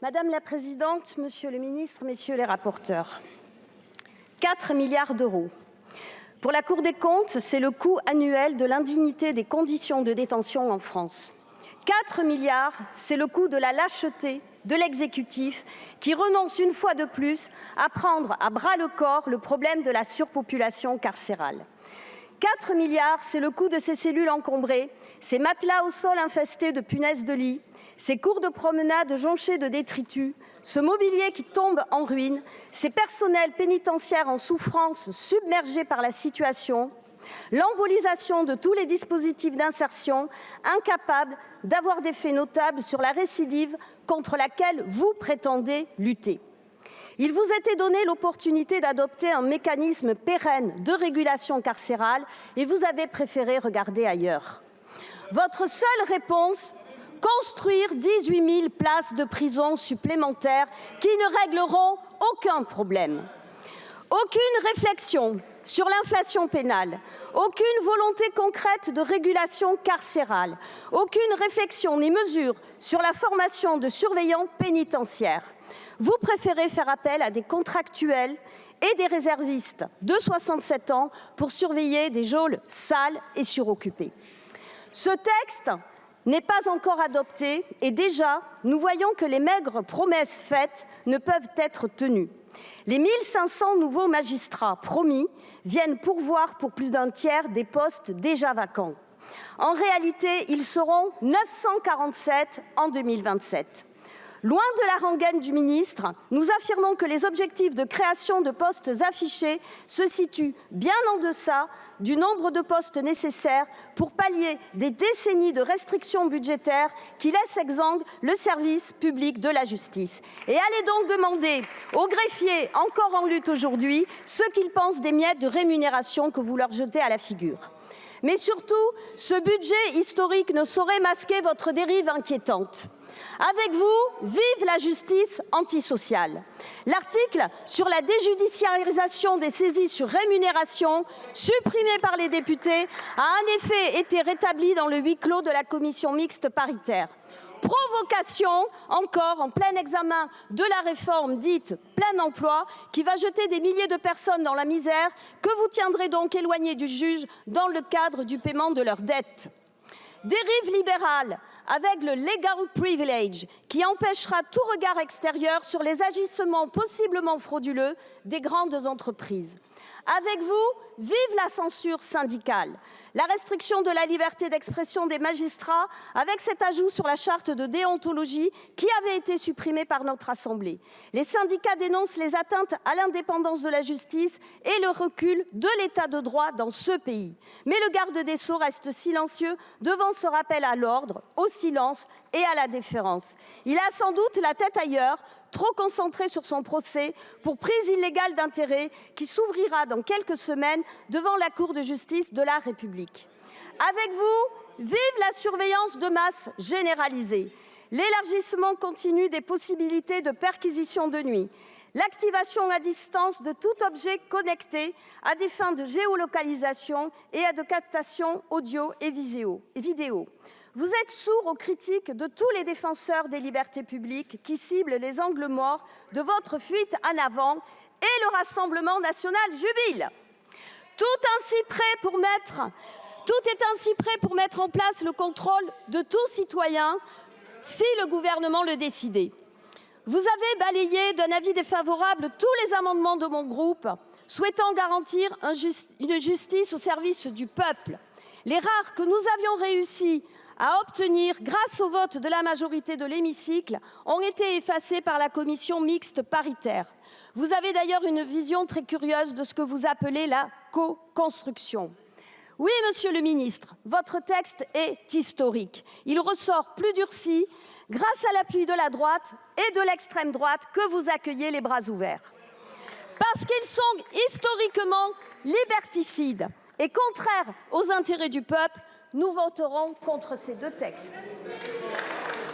Madame la présidente, monsieur le ministre, messieurs les rapporteurs, 4 milliards d'euros. Pour la Cour des comptes, c'est le coût annuel de l'indignité des conditions de détention en France. 4 milliards, c'est le coût de la lâcheté de l'exécutif qui renonce une fois de plus à prendre à bras-le-corps le problème de la surpopulation carcérale. 4 milliards, c'est le coût de ces cellules encombrées, ces matelas au sol infestés de punaises de lit, ces cours de promenade jonchés de détritus, ce mobilier qui tombe en ruine, ces personnels pénitentiaires en souffrance submergés par la situation, l'embolisation de tous les dispositifs d'insertion, incapables d'avoir des faits notables sur la récidive contre laquelle vous prétendez lutter. Il vous était donné l'opportunité d'adopter un mécanisme pérenne de régulation carcérale et vous avez préféré regarder ailleurs. Votre seule réponse, construire 18 000 places de prison supplémentaires qui ne régleront aucun problème. Aucune réflexion sur l'inflation pénale, aucune volonté concrète de régulation carcérale, aucune réflexion ni mesure sur la formation de surveillants pénitentiaires. Vous préférez faire appel à des contractuels et des réservistes de 67 ans pour surveiller des geôles sales et suroccupées. Ce texte n'est pas encore adopté et déjà, nous voyons que les maigres promesses faites ne peuvent être tenues. Les 1 500 nouveaux magistrats promis viennent pourvoir pour plus d'un tiers des postes déjà vacants. En réalité, ils seront 947 en 2027. Loin de la rengaine du ministre, nous affirmons que les objectifs de création de postes affichés se situent bien en deçà du nombre de postes nécessaires pour pallier des décennies de restrictions budgétaires qui laissent exsangue le service public de la justice. Et allez donc demander aux greffiers, encore en lutte aujourd'hui, ce qu'ils pensent des miettes de rémunération que vous leur jetez à la figure. Mais surtout, ce budget historique ne saurait masquer votre dérive inquiétante. Avec vous, vive la justice antisociale. L'article sur la déjudiciarisation des saisies sur rémunération, supprimé par les députés, a en effet été rétabli dans le huis clos de la commission mixte paritaire. Provocation, encore en plein examen de la réforme dite plein emploi, qui va jeter des milliers de personnes dans la misère, que vous tiendrez donc éloignées du juge dans le cadre du paiement de leurs dettes. Dérive libérale avec le legal privilege qui empêchera tout regard extérieur sur les agissements possiblement frauduleux des grandes entreprises. Avec vous, vive la censure syndicale, la restriction de la liberté d'expression des magistrats avec cet ajout sur la charte de déontologie qui avait été supprimée par notre Assemblée. Les syndicats dénoncent les atteintes à l'indépendance de la justice et le recul de l'état de droit dans ce pays. Mais le garde des Sceaux reste silencieux devant ce rappel à l'ordre, au silence et à la déférence. Il a sans doute la tête ailleurs, trop concentré sur son procès pour prise illégale d'intérêt qui s'ouvrira dans quelques semaines devant la Cour de justice de la République. Avec vous, vive la surveillance de masse généralisée, l'élargissement continu des possibilités de perquisition de nuit, l'activation à distance de tout objet connecté à des fins de géolocalisation et de captation audio et vidéo. Vous êtes sourds aux critiques de tous les défenseurs des libertés publiques qui ciblent les angles morts de votre fuite en avant et le Rassemblement national jubile. Tout est ainsi prêt pour mettre en place le contrôle de tout citoyen si le gouvernement le décidait. Vous avez balayé d'un avis défavorable tous les amendements de mon groupe souhaitant garantir une justice au service du peuple. Les rares que nous avions réussi à obtenir grâce au vote de la majorité de l'hémicycle ont été effacés par la commission mixte paritaire. Vous avez d'ailleurs une vision très curieuse de ce que vous appelez la co-construction. Oui, monsieur le ministre, votre texte est historique. Il ressort plus durci grâce à l'appui de la droite et de l'extrême droite que vous accueillez les bras ouverts. Parce qu'ils sont historiquement liberticides et contraires aux intérêts du peuple, nous voterons contre ces deux textes.